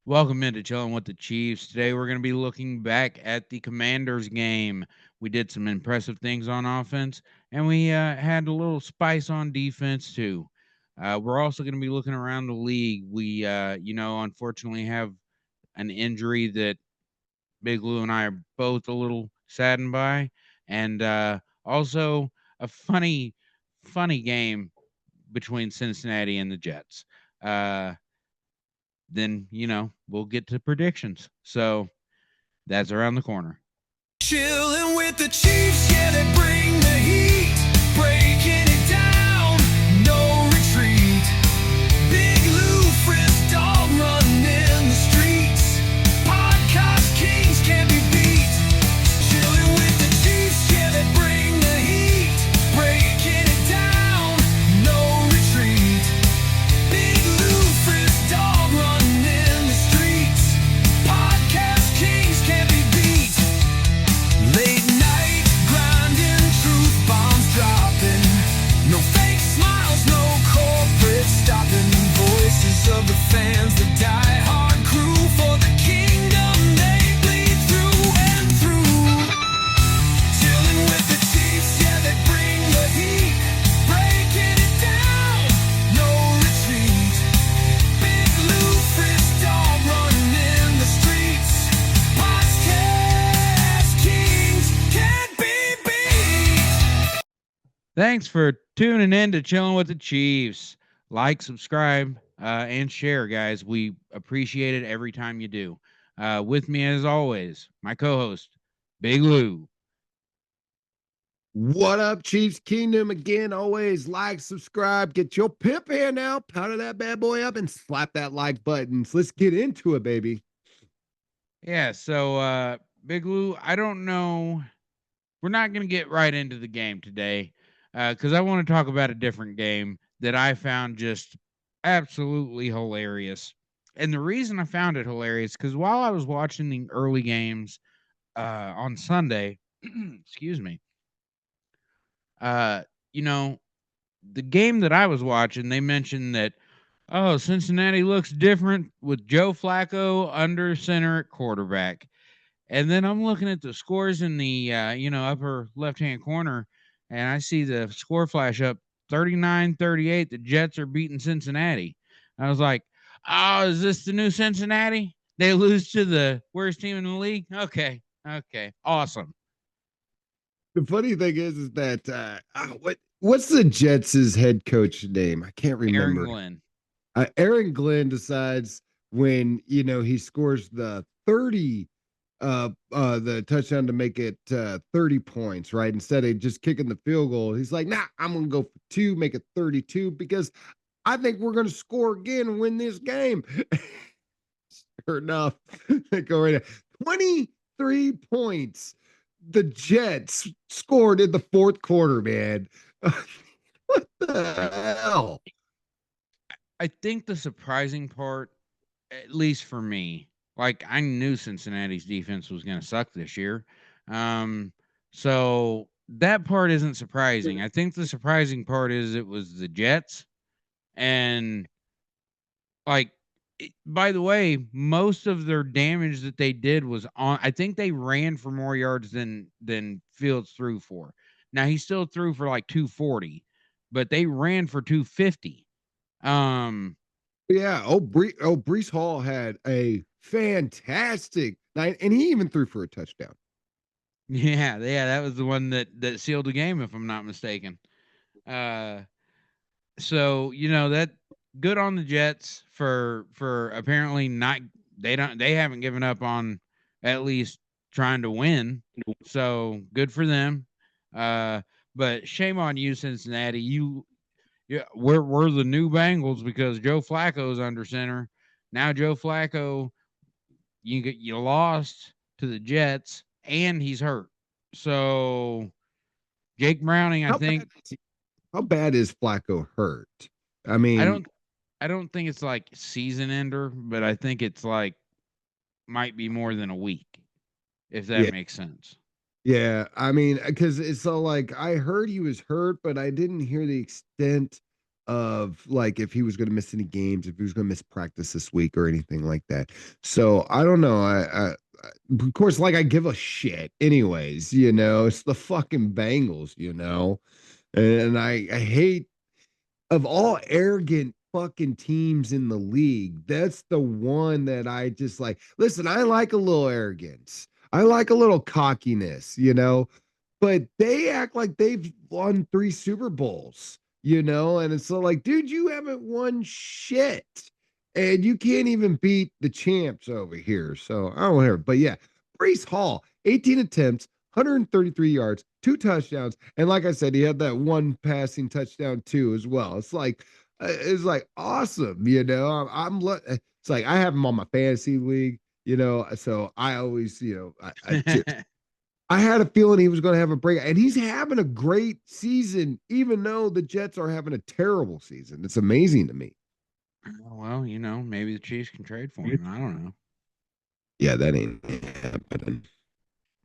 Welcome into Chilling with the Chiefs. Today we're going to be looking back at the Commanders game. We did some impressive things on offense, and we had a little spice on defense too. We're also going to be looking around the league. We, unfortunately have an injury that Big Lou and I are both a little saddened by, and also a funny game between Cincinnati and the Jets. Uh, then we'll get to predictions. So that's around the corner. Chilling with the Chiefs, yeah, they bring the heat. Breaking it down, no retreat. Big Lou, Frisk, dog running in the streets. Podcast kings can't be beat. Chilling with the Chiefs, yeah, they bring the heat. Breaking it down, no retreat. Big Lou, Frisk, dog running in the streets. Podcast kings can't be beat. Late night grinding, truth bombs dropping. No fake smiles, no corporate stopping. Voices of the fans, the die-hard crew for the kingdom. They bleed through and through. Chilling with the Chiefs, yeah, they bring the heat. Breaking it down, no retreat. Big Lou, Frisk, dog running in the streets. Podcast kings can't be beat. Thanks for tuning in to Chilling with the Chiefs. Like, subscribe, and share, guys. We appreciate it every time you do. With me, as always, my co host, Big Lou. What up, Chiefs Kingdom? Again, always like, subscribe, get your pip hand out, powder that bad boy up, and slap that like button. So let's get into it, baby. Yeah, so, Big Lou, I don't know. We're not going to get right into the game today because I want to talk about a different game that I found just absolutely hilarious. And the reason I found it hilarious because while I was watching the early games on Sunday, excuse me, uh, you know, the game that I was watching, they mentioned that, oh, Cincinnati looks different with Joe Flacco under center at quarterback. And then I'm looking at the scores in the upper left-hand corner, and I see the score flash up 39-38. The Jets are beating Cincinnati. I was like, "Oh, is this the new Cincinnati? They lose to the worst team in the league? Okay, awesome." The funny thing is that what's the Jets' head coach name? I can't Aaron remember. Glenn. Aaron Glenn decides when he scores the 30 the touchdown to make it 30 points, right? Instead of just kicking the field goal, he's like, nah, I'm gonna go for two, make it 32 because I think we're gonna score again and win this game. Sure enough, they go right 23 points. The Jets scored in the fourth quarter, man. What the hell? I think the surprising part, at least for me, like I knew Cincinnati's defense was going to suck this year. Um, so that part isn't surprising. I think the surprising part is it was the Jets. And like, by the way, most of their damage that they did was on. I think they ran for more yards than Fields threw for. Now he still threw for like 240, but they ran for 250. Um, Yeah. Brees Hall had a fantastic night, and he even threw for a touchdown. yeah, that was the one that sealed the game, if I'm not mistaken. Uh, so that good on the Jets for apparently not they haven't given up on at least trying to win. So good for them. Uh, but shame on you, Cincinnati. Yeah, we're the new Bengals because Joe Flacco's under center. Now Joe Flacco, you lost to the Jets and he's hurt. So Jake Browning, I How think bad? How bad is Flacco hurt? I I mean, don't I don't think it's like season ender, but I think it's like might be more than a week, if that yeah, makes sense. yeah. I mean, because it's so like I heard he was hurt, but I didn't hear the extent of like if he was going to miss any games, if he was going to miss practice this week or anything like that. So I don't know. Of course, like I give a shit, anyways. It's the fucking Bengals. And I hate of all arrogant fucking teams in the league, that's the one that I just like. Listen, I like a little arrogance. I like a little cockiness, but they act like they've won 3 Super Bowls, and it's so like, dude, you haven't won shit. And you can't even beat the champs over here. So I don't care. But yeah, Brees Hall, 18 attempts, 133 yards, 2 touchdowns. And like I said, he had that one passing touchdown too as well. It's like awesome. It's like I have him on my fantasy league, so I always, I had a feeling he was going to have a break, and he's having a great season, even though the Jets are having a terrible season. It's amazing to me. Well, maybe the Chiefs can trade for him. I don't know. Yeah, that ain't happening.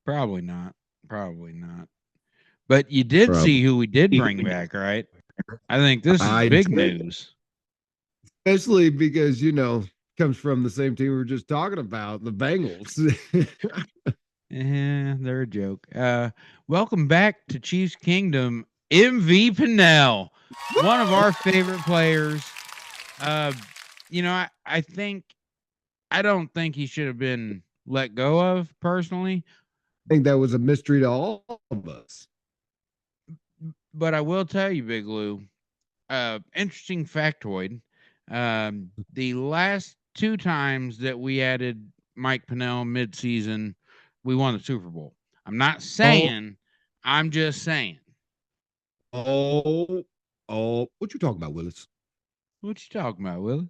Probably not. Probably not. But you did Bro. see who we did bring back, right? I think this is I big did, news. especially because comes from the same team we were just talking about, the Bengals. They're a joke. Welcome back to Chiefs Kingdom, MV Pinnell, one of our favorite players. Uh, I don't think he should have been let go of personally, I think that was a mystery to all of us. but I will tell you, Big Lou, interesting factoid. The last 2 times that we added Mike Pinnell midseason, we won the Super Bowl. I'm not Oh, saying, I'm just saying. oh, oh! What you talking about, Willis? What you talking about, Willis?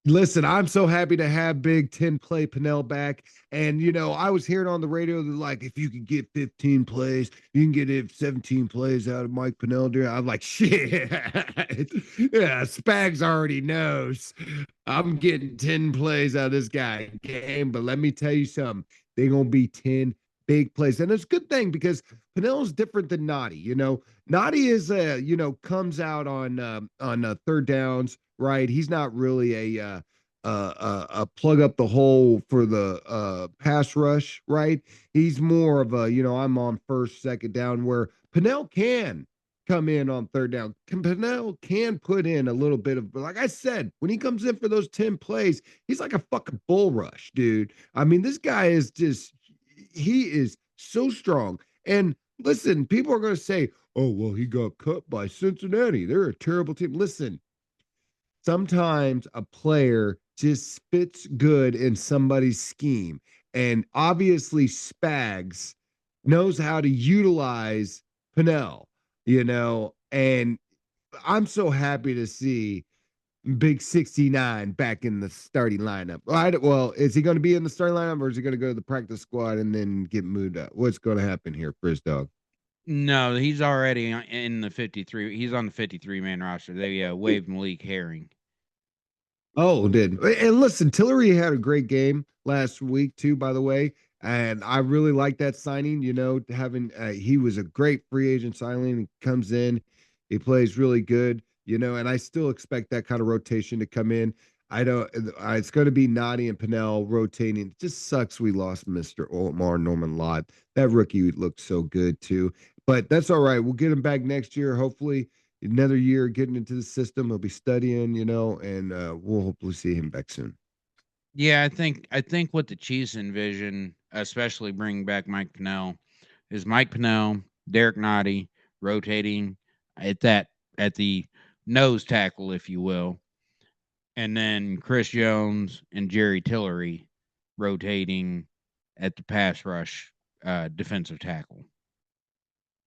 Listen, I'm so happy to have Big 10 play Pinnell back. And, I was hearing on the radio that, like, if you could get 15 plays, you can get 17 plays out of Mike Pinnell. I'm like, shit. Yeah, Spags already knows. I'm getting 10 plays out of this guy game. But let me tell you something. They're going to be 10 big plays. And it's a good thing because Pinnell's different than Naughty. Naughty is, comes out on third downs, right? He's not really a plug up the hole for the pass rush, right? He's more of a, I'm on first, second down, where Pinnell can come in on third down. Pinnell can put in a little bit of, like I said, when he comes in for those 10 plays, he's like a fucking bull rush, dude. I mean, this guy is just, he is so strong. And listen, people are going to say, oh, well, he got cut by Cincinnati. They're a terrible team. Listen, sometimes a player just fits good in somebody's scheme. And obviously, Spags knows how to utilize Pinnell, and I'm so happy to see Big 69 back in the starting lineup. Well, is he going to be in the starting lineup or is he going to go to the practice squad and then get moved up? What's going to happen here, Frizz Dog? No, he's already in the 53. He's on the 53 man roster. They waived Malik Herring. Oh, did and listen, Tillery had a great game last week too, by the way, and I really like that signing. Having he was a great free agent signing. He comes in, he plays really good, and I still expect that kind of rotation to come in. I don't. It's going to be Noddy and Pinnell rotating. It just sucks we lost Mr. Omar Norman Lott. That rookie looked so good too, but that's all right. We'll get him back next year, hopefully another year getting into the system. He'll be studying, and we'll hopefully see him back soon. Yeah, I think what the Chiefs envision, especially bringing back Mike Pinnell, is Mike Pinnell, Derek Nottie rotating at that at the nose tackle, if you will, and then Chris Jones and Jerry Tillery rotating at the pass rush defensive tackle.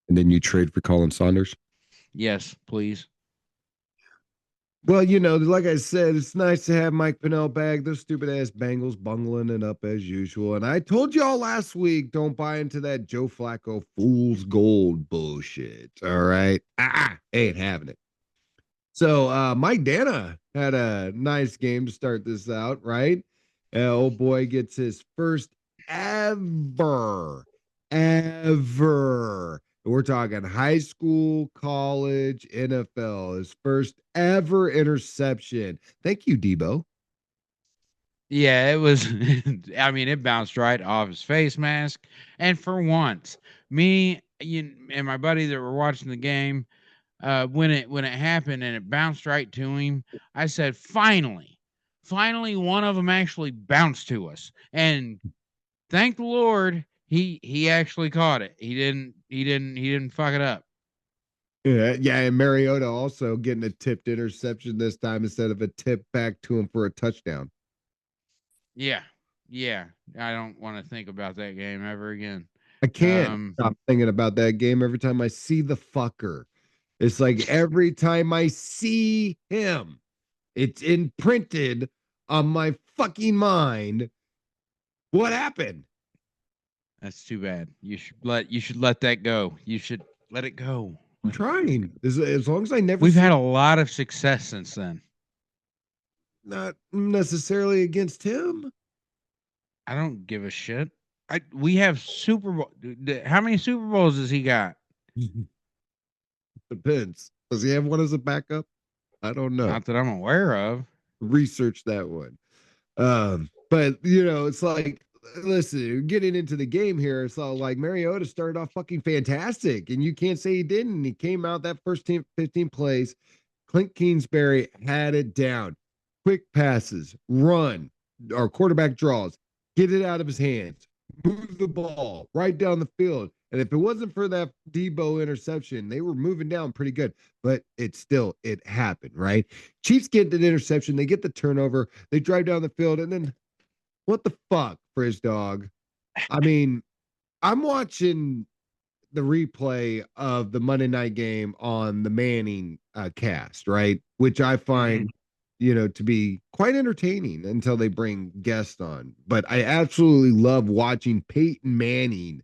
And then you trade for Colin Saunders. Yes, please. Well, like I said, it's nice to have Mike Pinnell back. Those stupid ass Bengals bungling it up as usual. And I told y'all last week, don't buy into that Joe Flacco fool's gold bullshit. All right. Ain't having it. So Mike Dana had a nice game to start this out, right? Old boy gets his first ever We're talking high school, college, NFL. His first ever interception. Thank you, Debo. Yeah, it was. I mean, it bounced right off his face mask. And for once, and my buddy that were watching the game, when it happened and it bounced right to him, I said, finally, one of them actually bounced to us. And thank the Lord, he actually caught it. He didn't fuck it up. Yeah, yeah, and Mariota also getting a tipped interception this time instead of a tip back to him for a touchdown. Yeah, yeah. I don't want to think about that game ever again. I can't Um, stop thinking about that game every time I see the fucker. It's like every time I see him, it's imprinted on my fucking mind. What happened? that's too bad. You should let that go. You should let it go. I'm Let it go. trying. As long as I never We've had see, a lot of success since then. not necessarily against him. I don't give a shit. We have Super Bowl. How many Super Bowls has he got? Depends. Does he have one as a backup? I don't know. Not that I'm aware of. Research that one. But it's like, listen, getting into the game here, it's all like Mariota started off fucking fantastic, and you can't say he didn't. He came out that first 15 plays. Clint Kingsbury had it down. Quick passes, run, or quarterback draws, get it out of his hands, move the ball right down the field. And if it wasn't for that Debo interception, they were moving down pretty good. But it happened, right? Chiefs get an interception, they get the turnover, they drive down the field, and then what the fuck, Frizz dog? I mean, I'm watching the replay of the Monday night game on the Manning cast, right? Which I Mhm. find, to be quite entertaining until they bring guests on. But I absolutely love watching Peyton Manning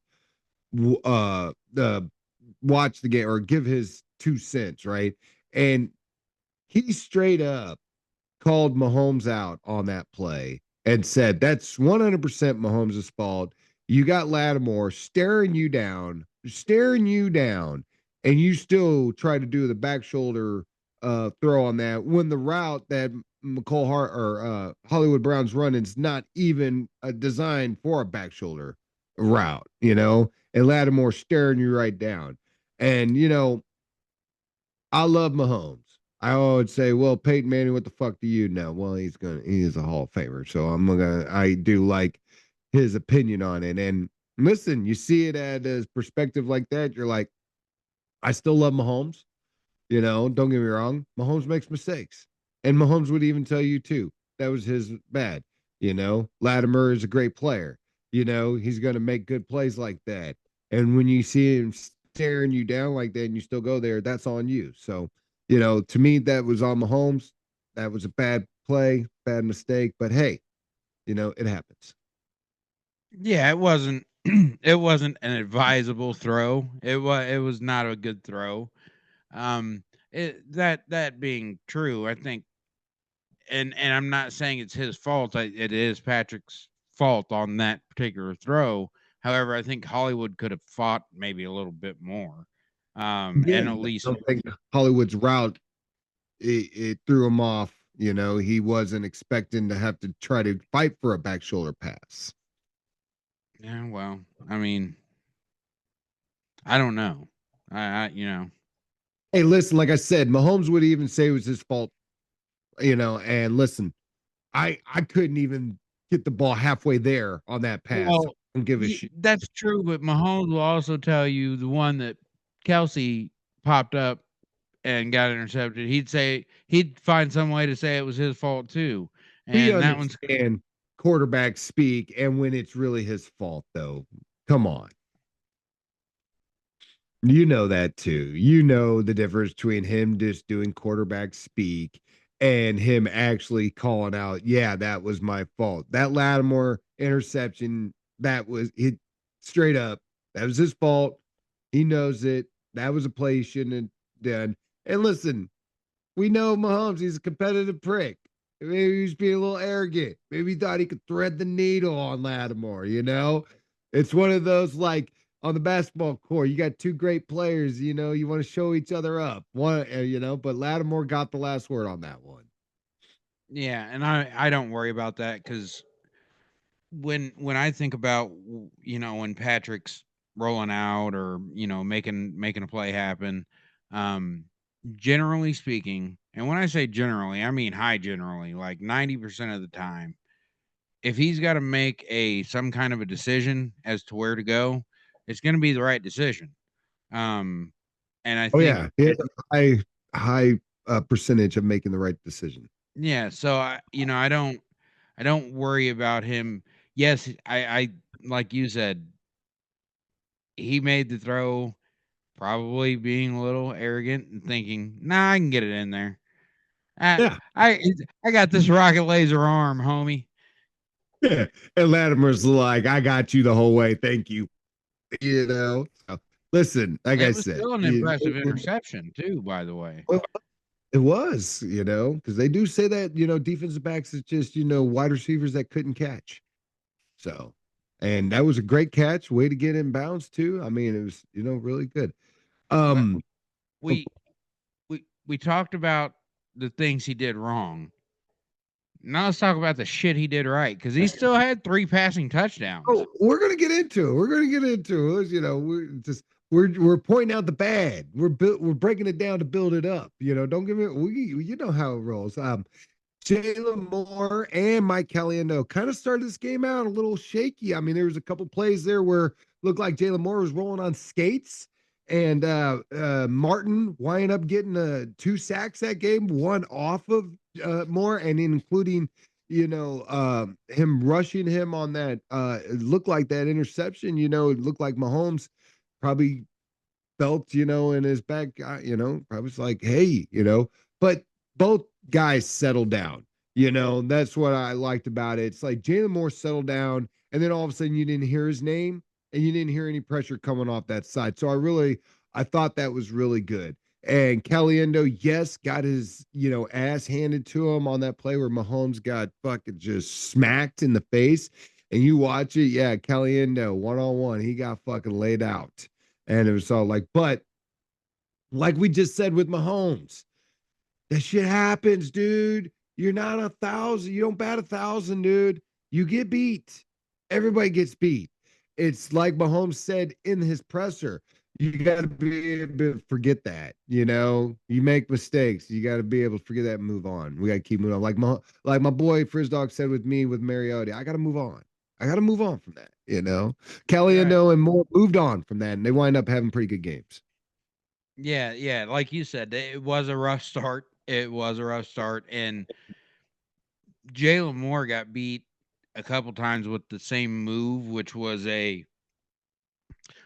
watch the game or give his 2 cents, right? And he straight up called Mahomes out on that play and said that's 100% Mahomes' fault. You got Lattimore staring you down, and you still try to do the back shoulder throw on that when the route that McCole Hart or Hollywood Brown's running is not even designed for a back shoulder route, and Lattimore staring you right down. And I love Mahomes. I would say, well, Peyton Manning, what the fuck do you know? Well, he is a Hall of Famer. So I do like his opinion on it. And listen, you see it at his perspective like that, you're like, I still love Mahomes. Don't get me wrong. Mahomes makes mistakes. And Mahomes would even tell you too. That was his bad. Latimer is a great player. He's gonna make good plays like that. And when you see him staring you down like that and you still go there, that's on you. So, to me, that was on Mahomes. That was a bad play, bad mistake. But hey, it happens. Yeah, it wasn't. It wasn't an advisable throw. It was not a good throw. That being true, I think, and I'm not saying it's his fault. It is Patrick's fault on that particular throw. However, I think Hollywood could have fought maybe a little bit more, and at Again, I least don't think Hollywood's route it threw him off. He wasn't expecting to have to try to fight for a back shoulder pass. yeah. Well, I mean, I don't know. Hey, listen, like I said, Mahomes would even say it was his fault, and listen, I couldn't even get the ball halfway there on that pass. So Well, I don't give a shit. that's true, but Mahomes will also tell you the one that Kelsey popped up and got intercepted. He'd find some way to say it was his fault too, We and that one's understand quarterback speak and when it's really his fault, though. Come on. You know that too. You know the difference between him just doing quarterback speak and him actually calling out, yeah, that was my fault. That Lattimore interception, that was it straight up. That was his fault. He knows it. That was a play he shouldn't have done. And listen, we know Mahomes, he's a competitive prick. Maybe he was being a little arrogant. Maybe he thought he could thread the needle on Lattimore. It's one of those like on the basketball court. You got two great players. You want to show each other up. But Lattimore got the last word on that one. Yeah, and I don't worry about that because when I think about when Patrick's rolling out or making a play happen, um, generally speaking, and when I say generally, I mean high generally, like 90% of the time, if he's got to make a some kind of a decision as to where to go, it's going to be the right decision. Um, and I Oh think yeah, he has a high percentage of making the right decision. yeah, so I don't worry about him. Yes, I like you said, he made the throw probably being a little arrogant and thinking, "Nah, I can get it in there. I Yeah, I I got this rocket laser arm, homie." yeah. And Lattimer's like, I got you the whole way. Thank you. So, listen, like I It was said, still an impressive interception too, by the way. well, it was, because they do say that, defensive backs is just, wide receivers that couldn't catch. So, and that was a great catch, way to get in bounds too. I mean, it was, really good. But Um, oh, we we talked about the things he did wrong. Now let's talk about the shit he did right because he still had 3 passing touchdowns. we're gonna get into it. We're gonna get into it. We're pointing out the bad. We're breaking it down to build it up. Don't give me you know how it rolls. Jalen Moore and Mike Caliendo kind of started this game out a little shaky. I mean, there was a couple plays there where looked like Jalen Moore was rolling on skates, and Martin winding up getting 2 sacks that game, one off of Moore, and including him rushing him on that. It looked like that interception. It looked like Mahomes probably felt, in his back, I was like, hey, but both guys settled down. That's what I liked about it. It's like Jalen Moore settled down, and then all of a sudden you didn't hear his name and you didn't hear any pressure coming off that side. So I thought that was really good. And Caliendo, yes, got his, ass handed to him on that play where Mahomes got fucking just smacked in the face. And you watch it, yeah, Caliendo, 1-on-1, he got fucking laid out. And it was all like, but like we just said with Mahomes, that shit happens, dude. You're not 1,000. You don't bat 1,000, dude. You get beat. Everybody gets beat. It's like Mahomes said in his presser. You got to be able to forget that. You make mistakes. You got to be able to forget that and move on. We got to keep moving on. Like my boy Frizdog said with me with Mariota, I got to move on. I got to move on from that. Right. Caliendo and Moore moved on from that, and they wind up having pretty good games. Yeah, yeah. Like you said, it was a rough start. It was a rough start, and Jalen Moore got beat a couple times with the same move, which was a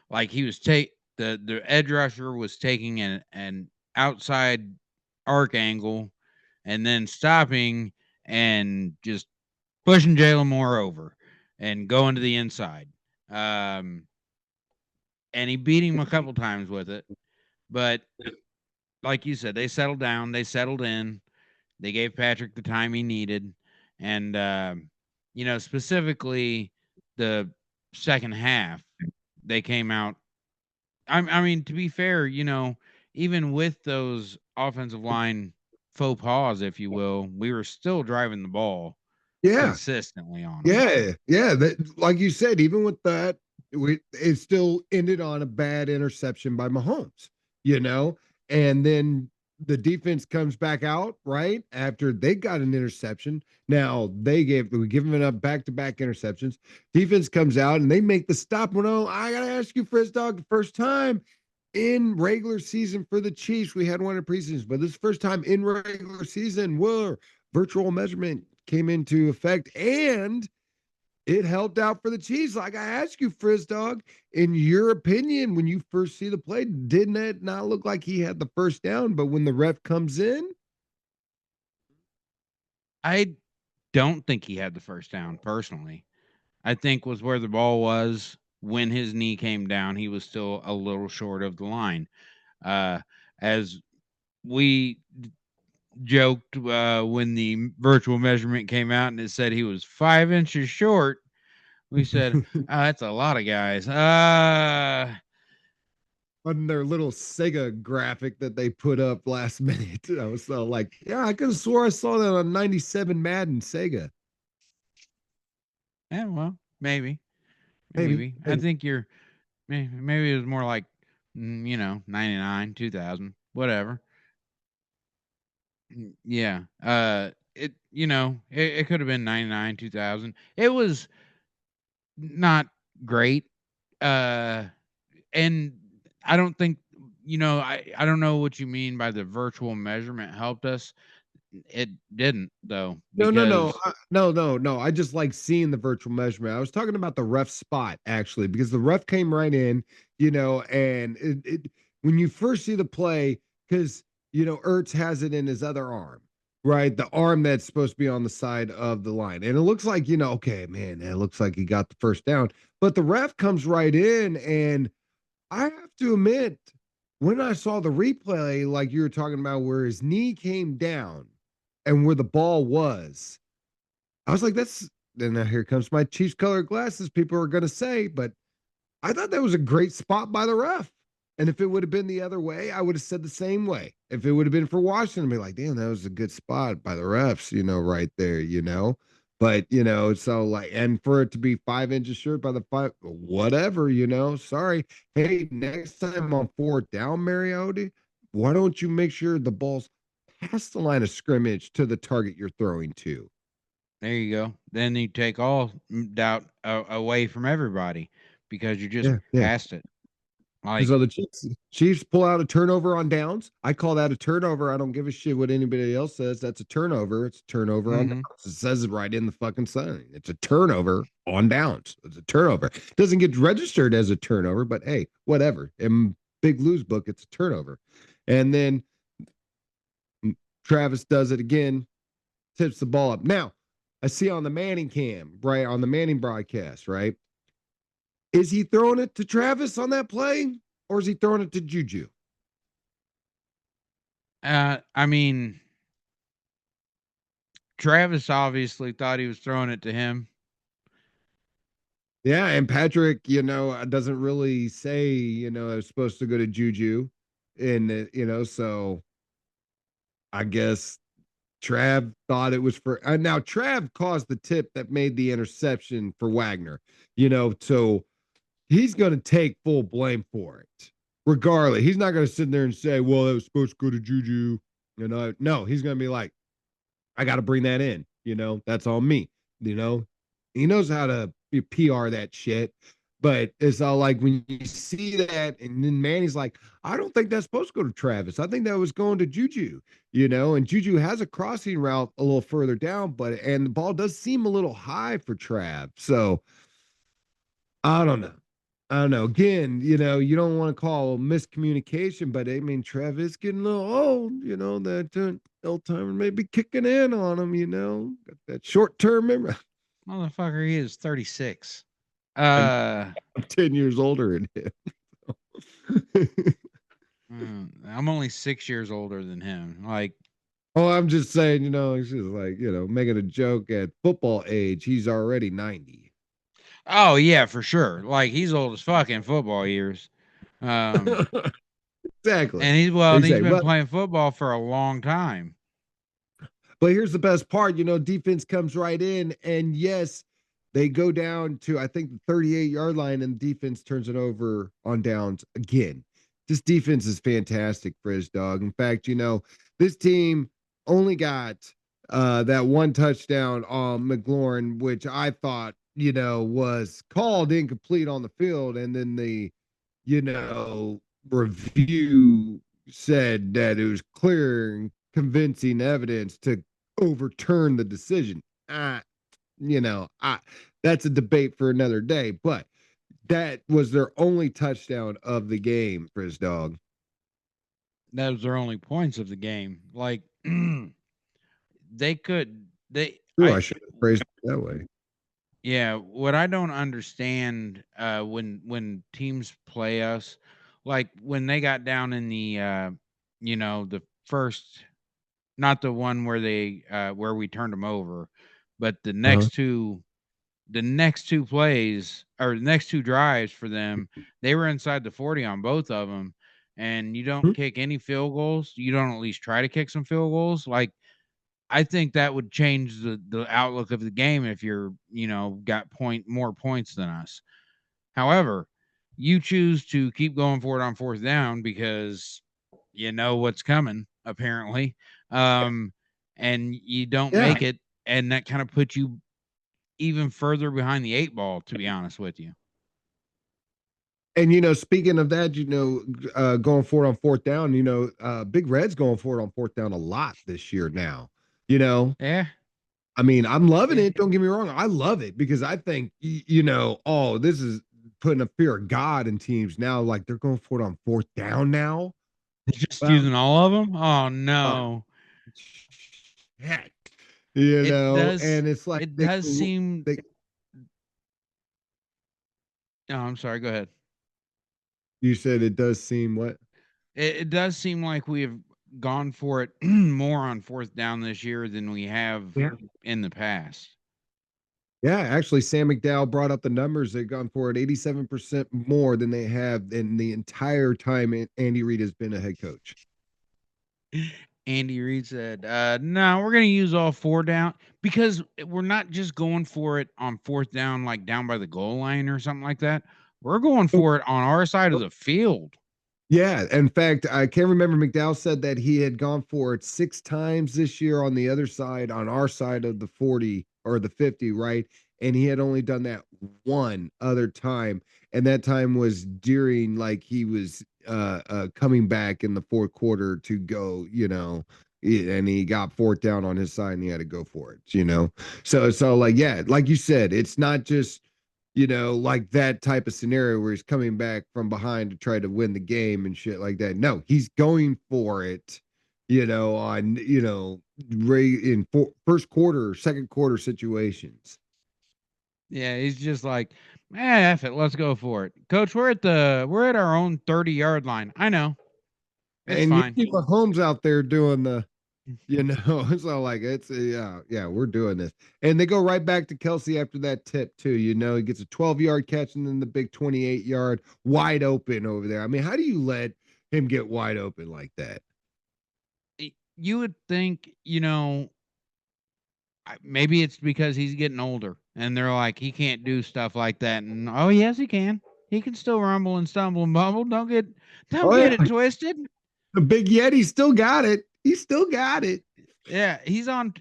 like he was take the edge rusher was taking an outside arc angle and then stopping and just pushing Jalen Moore over and going to the inside. Um, and he beat him a couple times with it, but like you said, they settled down, they settled in, they gave Patrick the time he needed, and specifically the second half, they came out. I mean, to be fair, even with those offensive line faux pas, if you will, we were still driving the ball Yeah. consistently on them. Yeah, yeah. That, like you said, even with that, it still ended on a bad interception by Mahomes. You know, and then the defense comes back out right after they got an interception. Now we give them up back-to-back interceptions. Defense comes out and they make the stop. Well, no, I gotta ask you, Frizz Dog, the first time in regular season for the Chiefs, we had one in preseason, but this is the first time in regular season where virtual measurement came into effect and it helped out for the Chiefs. Like I asked you, Frizz Dog, in your opinion, when you first see the play, didn't it not look like he had the first down? But when the ref comes in, I don't think he had the first down personally. I think was where the ball was when his knee came down. He was still a little short of the line. As we joked when the virtual measurement came out and it said he was 5 inches short. We said, that's a lot of guys. On their little Sega graphic that they put up last minute. I was so like, yeah, I could have swore I saw that on 97 Madden Sega. Yeah, well, maybe, Maybe, maybe. I maybe. think you're maybe it was more like 99, 2000, whatever. Yeah. It could have been 99, 2000. It was not great. Uh, and I don't think I don't know what you mean by the virtual measurement helped us. It didn't though No, no, no, because no, no, no. I just like seeing the virtual measurement. I was talking about the ref spot actually, because the ref came right in, and when you first see the play, because Ertz has it in his other arm, right? The arm that's supposed to be on the side of the line, and it looks like okay, man, it looks like he got the first down, but the ref comes right in, and I have to admit, when I saw the replay, like you were talking about, where his knee came down and where the ball was, I was like, that's then here comes my Chiefs colored glasses. People are going to say, but I thought that was a great spot by the ref. And if it would have been the other way, I would have said the same way. If it would have been for Washington, I'd be like, damn, that was a good spot by the refs, right there. But, so like, and for it to be 5 inches short by the five, whatever, sorry. Hey, next time on fourth down, Mariota, why don't you make sure the ball's past the line of scrimmage to the target you're throwing to? there you go. Then you take all doubt away from everybody because you just Yeah, yeah. passed it. And Like, so the Chiefs pull out a turnover on downs. I call that a turnover. I don't give a shit what anybody else says. That's a turnover. It's a turnover on hmm downs. It says it right in the fucking sign. It's a turnover on downs. It's a turnover. It doesn't get registered as a turnover, but hey, whatever. In Big Lou's book, it's a turnover. And then Travis does it again, tips the ball up. Now, I see on the Manning cam, right, on the Manning broadcast, right? Is he throwing it to Travis on that play, or is he throwing it to Juju? I mean, Travis obviously thought he was throwing it to him. Yeah, and Patrick, doesn't really say, it's supposed to go to Juju. And, so I guess Trav thought it was for now Trav caused the tip that made the interception for Wagner, so he's going to take full blame for it. Regardless, he's not going to sit there and say, well, it was supposed to go to Juju. No, he's going to be like, I got to bring that in. That's on me. You know, he knows how to PR that shit. But it's all like when you see that, and then Manny's like, I don't think that's supposed to go to Travis. I think that was going to Juju, and Juju has a crossing route a little further down, and the ball does seem a little high for Trav. So I don't know. I don't know. Again, you don't want to call miscommunication, but I mean, Travis getting a little old, that Alzheimer may be kicking in on him, got that short term memory. Motherfucker, he is 36. I'm, Uh, I'm 10 years older than him. I'm only 6 years older than him. Like, Oh, I'm just saying, it's just like, making a joke at football age. He's already 90. oh yeah, for sure. Like he's old as fuck in football years. Um, Exactly. and he's Exactly. been playing football for a long time. But here's the best part, defense comes right in, and yes, they go down to I think the 38-yard line, and defense turns it over on downs again. This defense is fantastic, Frizz dog. In fact, this team only got that one touchdown on McLaurin, which I thought was called incomplete on the field, and then the review said that it was clear and convincing evidence to overturn the decision. I that's a debate for another day, but that was their only touchdown of the game for his dog. That was their only points of the game. Like they could they Ooh, I I should have phrased it that way. yeah, what I don't understand when teams play us, like when they got down in the first, not the one where they where we turned them over, but the Uh-huh. next two the next two plays or the next two drives for them, they were inside the 40 on both of them. And you don't kick any field goals. You don't at least try to kick some field goals. Like, I think that would change the outlook of the game if you're, got more points than us. However, you choose to keep going for it on fourth down because you know what's coming, apparently. Um, and you don't Yeah. make it, and that kind of puts you even further behind the eight ball, to be honest with you. And speaking of that, going for it on fourth down, Big Red's going for it on fourth down a lot this year now. You know, Yeah. I mean, I'm loving Yeah. it. Don't get me wrong. I love it because I think, oh, this is putting a fear of God in teams now. Like they're going for it on fourth down now. Just Well, using all of them? Oh, uh, no. heck, It does and it's like it does seem they, Oh, I'm sorry, go ahead. you said it does seem what? It does seem like we have gone for it more on fourth down this year than we have Yeah. in the past. Yeah, actually, Sam McDowell brought up the numbers. They've gone for it 87% more than they have in the entire time Andy Reid has been a head coach. Andy Reid said, no, we're going to use all four down because we're not just going for it on fourth down, like down by the goal line or something like that. We're going for it on our side of the field. Yeah, in fact, I can't remember. McDowell said that he had gone for it 6 times this year on the other side, on our side of the 40 or the 50, right? And he had only done that one other time, and that time was during like he was coming back in the fourth quarter to go, and he got fourth down on his side and he had to go for it. So like yeah, like you said, it's not just like that type of scenario where he's coming back from behind to try to win the game and shit like that. No, he's going for it, on, in first quarter, second quarter situations. Yeah, he's just like, F it, let's go for it. Coach, we're at our own 30-yard line. I know. It's And you fine. see Mahomes out there doing so like yeah, we're doing this. And they go right back to Kelsey after that tip too. He gets a 12-yard catch and then the big 28-yard wide open over there. I mean, how do you let him get wide open like that? You would think, maybe it's because he's getting older and they're like, he can't do stuff like that. And oh, yes, he can. He can still rumble and stumble and bumble. Don't Oh get yeah, it twisted. the big Yeti still got it. He still got it. Yeah, he's on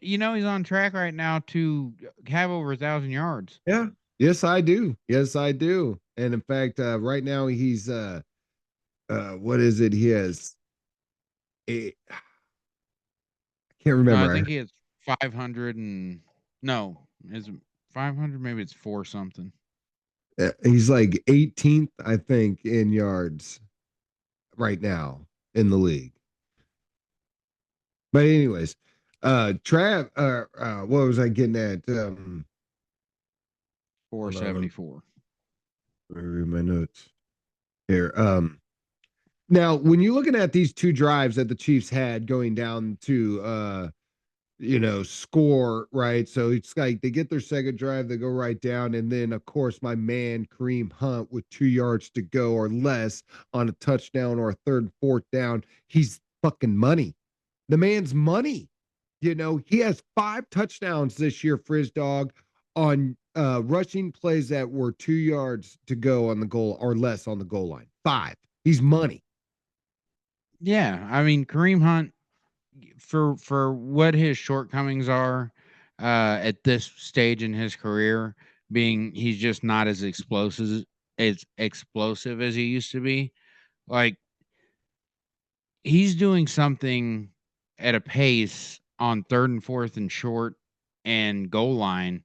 track right now to have over 1,000 yards. Yeah. Yes, I do. Yes, I do. And in fact, right now he's what is it? He has I can't I remember. think he has 500 and no, is it 500? Maybe it's four something. He's like 18th, I think, in yards right now in the league. But anyways, what was I getting at? Hold on, 474. let me read my notes here. Now when you're looking at these two drives that the Chiefs had going down to score, right? So it's like they get their second drive, they go right down, and then of course my man Kareem Hunt with 2 yards to go or less on a touchdown or a third and fourth down, he's fucking money. The man's money. He has 5 touchdowns this year for his dog on rushing plays that were 2 yards to go on the goal or less on the goal line. Five. He's money. Yeah, I mean Kareem Hunt for what his shortcomings are at this stage in his career, being he's just not as explosive as he used to be. Like he's doing something at a pace on third and fourth and short and goal line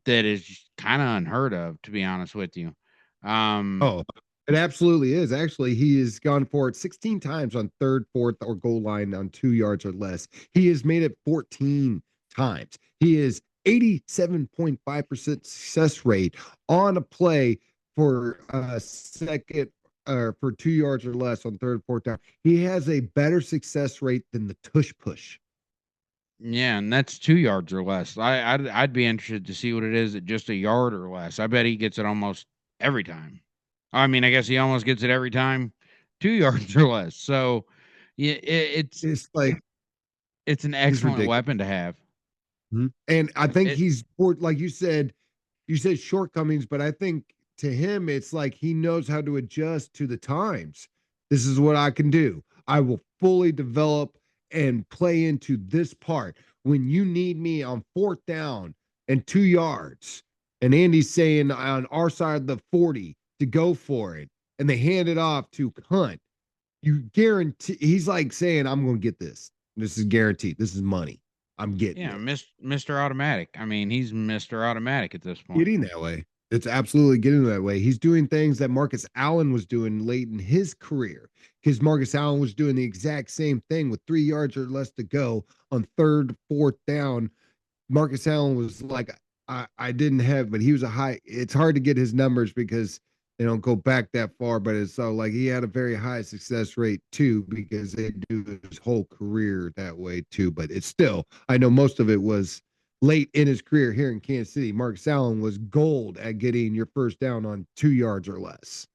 that is kind of unheard of, to be honest with you. Um, Oh, it absolutely is. Actually, he has gone for it 16 times on third, fourth, or goal line on 2 yards or less. He has made it 14 times. He is 87.5% success rate on a play for a second or for 2 yards or less on third, fourth down. He has a better success rate than the tush push. Yeah, and that's 2 yards or less. I'd be interested to see what it is at just a yard or less. I bet he gets it almost every time. I mean, I guess he almost gets it every time, 2 yards or less. So, yeah, It's like it's an it's excellent ridiculous. weapon to have. Mhm. And I think It he's like you said shortcomings, but I think to him, it's like he knows how to adjust to the times. This is what I can do. I will fully develop and play into this part. When you need me on fourth down and 2 yards, and Andy's saying on our side of the 40 to go for it, and they hand it off to Hunt, you guarantee he's like saying, I'm going to get this. This is guaranteed. This is money. I'm getting yeah, it. Mr. Automatic. I mean, he's Mr. Automatic at this point. Getting that way. It's absolutely getting that way. He's doing things that Marcus Allen was doing late in his career because Marcus Allen was doing the exact same thing with 3 yards or less to go on third, fourth down. Marcus Allen was like, I didn't have, but he was a high. It's hard to get his numbers because they don't go back that far, but it's so like he had a very high success rate too because they do his whole career that way too. But it's still, I know most of it was late in his career here in Kansas City. Marcus Allen was gold at getting your first down on 2 yards or less.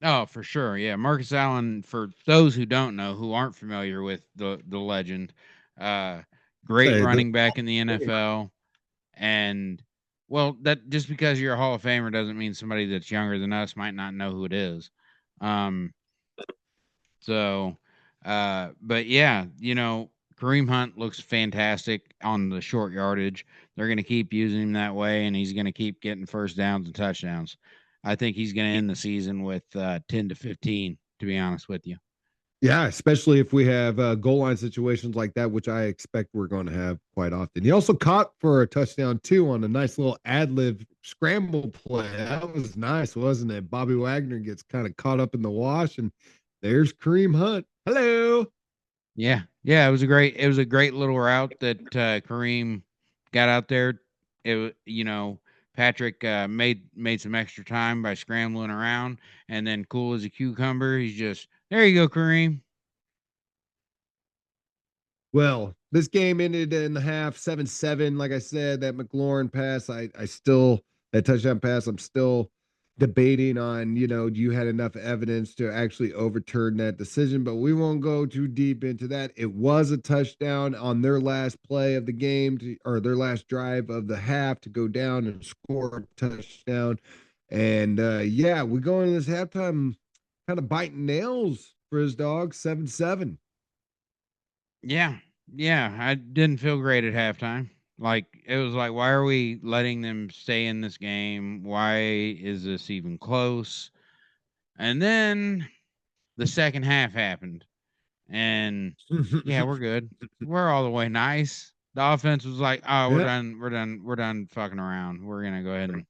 Oh, for sure. Yeah, Marcus Allen. For those who don't know, who aren't familiar with the legend, uh, great Say the running back in the NFL. And well, that just because you're a Hall of Famer doesn't mean somebody that's younger than us might not know who it is. Um, so, but yeah, Kareem Hunt looks fantastic on the short yardage. They're going to keep using him that way, and he's going to keep getting first downs and touchdowns. I think he's going to end the season with 10 to 15. To be honest with you. Yeah, especially if we have goal line situations like that, which I expect we're going to have quite often. He also caught for a touchdown too on a nice little ad lib scramble play. That was nice, wasn't it? Bobby Wagner gets kind of caught up in the wash, and there's Kareem Hunt. Hello. Yeah, yeah, it was a great little route that Kareem got out there. Patrick made some extra time by scrambling around, and then cool as a cucumber, he's just there. You go, Kareem. Well, this game ended in the half 7-7. Like I said, that McLaurin pass, I still, that touchdown pass, I'm still debating on, you had enough evidence to actually overturn that decision, but we won't go too deep into that. It was a touchdown on their last play of the game or their last drive of the half to go down and score a touchdown. And yeah, we go into this halftime kind of biting nails for his dog, 7-7. Yeah, yeah, I didn't feel great at halftime. Like it was like, why are we letting them stay in this game? Why is this even close? And then the second half happened. And yeah, we're good. We're all the way nice. The offense was like, "Oh, we're Yeah. done. We're done. We're done fucking around. We're gonna go ahead and."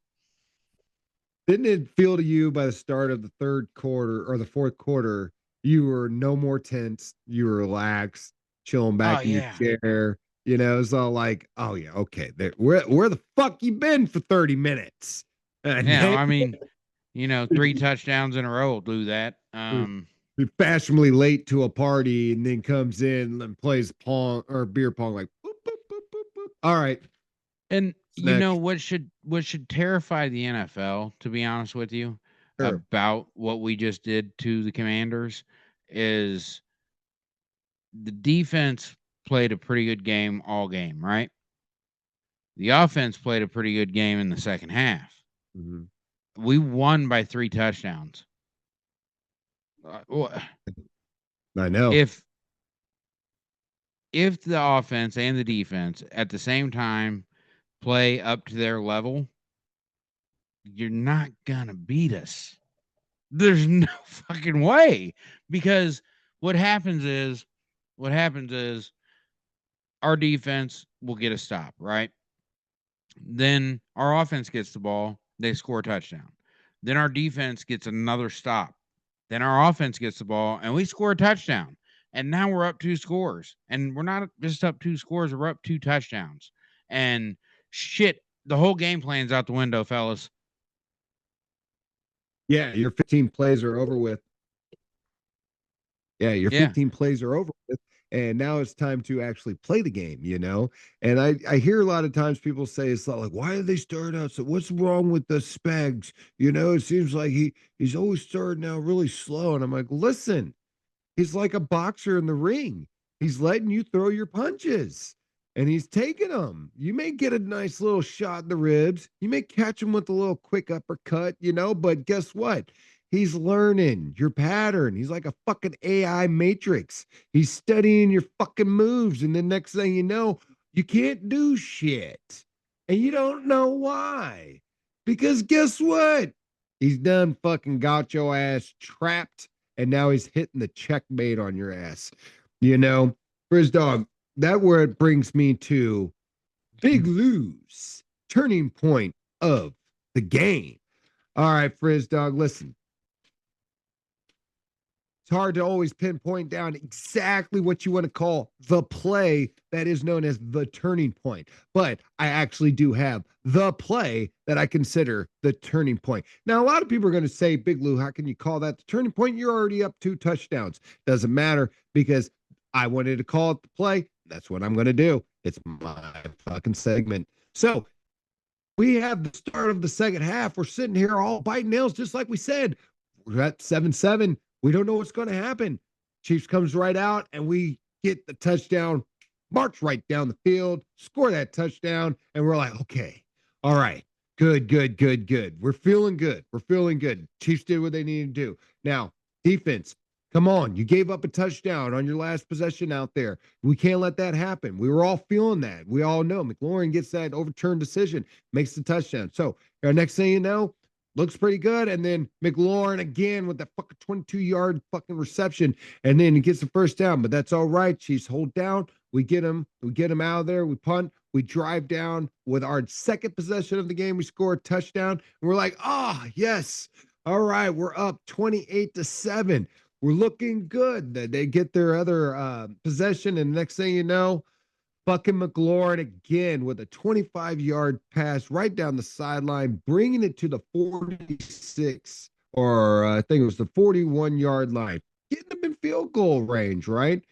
Didn't it feel to you by the start of the third quarter or the fourth quarter, you were no more tense, you were relaxed, chilling Oh back in your yeah, chair? It's all like, oh yeah, okay. Where the fuck you been for 30 minutes? yeah. Nate, I mean, 3 touchdowns in a row will do that. you're fashionably late to a party and then comes in and plays pong or beer pong like boop, boop, boop, boop, boop. All right, And what's next? what should terrify the NFL, to be honest with you, Sure. about what we just did to the Commanders, is the defense played a pretty good game all game, right? The offense played a pretty good game in the second half. Mhm. We won by 3 touchdowns. I know. If the offense and the defense at the same time play up to their level, you're not gonna beat us. There's no fucking way, because what happens is what happens is our defense will get a stop, right? Then our offense gets the ball, they score a touchdown. Then our defense gets another stop. Then our offense gets the ball and we score a touchdown. And now we're up 2 scores. And we're not just up 2 scores, we're up 2 touchdowns. And shit, the whole game plan's out the window, fellas. Yeah, your 15 plays are over with. Yeah, your Yeah. 15 plays are over with. and now it's time to actually play the game, And I hear a lot of times people say it's not like, why did they start out? So what's wrong with the Spags? It seems like he's always starting out really slow. And I'm like, listen, he's like a boxer in the ring. He's letting you throw your punches and he's taking them. You may get a nice little shot in the ribs. You may catch him with a little quick uppercut, but guess what? He's learning your pattern. He's like a fucking AI matrix. He's studying your fucking moves. And the next thing you know, you can't do shit. And you don't know why. Because guess what? He's done fucking got your ass trapped and now he's hitting the checkmate on your ass. Frizz Dog, that word brings me to Big Lou's turning point of the game. All right, Frizz Dog, listen. It's hard to always pinpoint down exactly what you want to call the play that is known as the turning point. But I actually do have the play that I consider the turning point. Now, a lot of people are going to say, Big Lou, how can you call that the turning point? You're already up 2 touchdowns. Doesn't matter because I wanted to call it the play. That's what I'm going to do. It's my fucking segment. So we have the start of the second half. We're sitting here all biting nails, just like we said. We're at 7-7. We don't know what's going to happen. Chiefs comes right out, and we get the touchdown, march right down the field, score that touchdown, and we're like, okay, all right, good, good, good, good. We're feeling good. We're feeling good. Chiefs did what they needed to do. Now, defense, come on. You gave up a touchdown on your last possession out there. We can't let that happen. We were all feeling that. We all know McLaurin gets that overturned decision, makes the touchdown. So, next thing you know, looks pretty good. And then McLaurin again with that fucking 22-yard fucking reception. And then he gets the first down. But that's all right. Chiefs hold down. We get him. We get him out of there. We punt. We drive down with our second possession of the game. We score a touchdown. And we're like, yes. All right. We're up 28-7. We're looking good. They get their other possession. And next thing you know, fucking McLaurin again with a 25-yard pass right down the sideline, bringing it to the 46, or I think it was the 41-yard line, getting them in field goal range, right?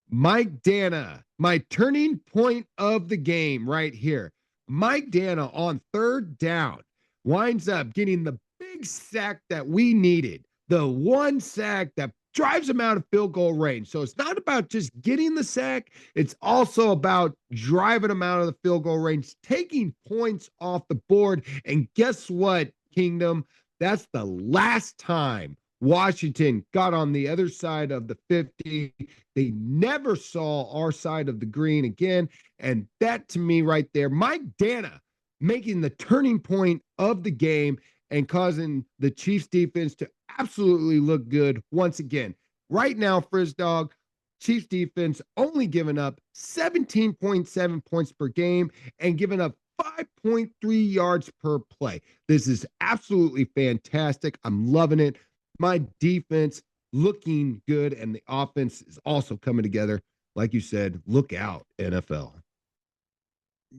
Mike Dana, my turning point of the game right here. Mike Dana on third down winds up getting the big sack that we needed, the one sack that drives him out of field goal range. So it's not about just getting the sack. It's also about driving him out of the field goal range, taking points off the board. And guess what, Kingdom? That's the last time Washington got on the other side of the 50. They never saw our side of the green again. And that to me right there, Mike Dana making the turning point of the game and causing the Chiefs defense to absolutely look good once again. Right now, Frizz Dog, Chiefs defense only giving up 17.7 points per game and giving up 5.3 yards per play. This is absolutely fantastic. I'm loving it. My defense looking good, and the offense is also coming together. Like you said, look out, NFL.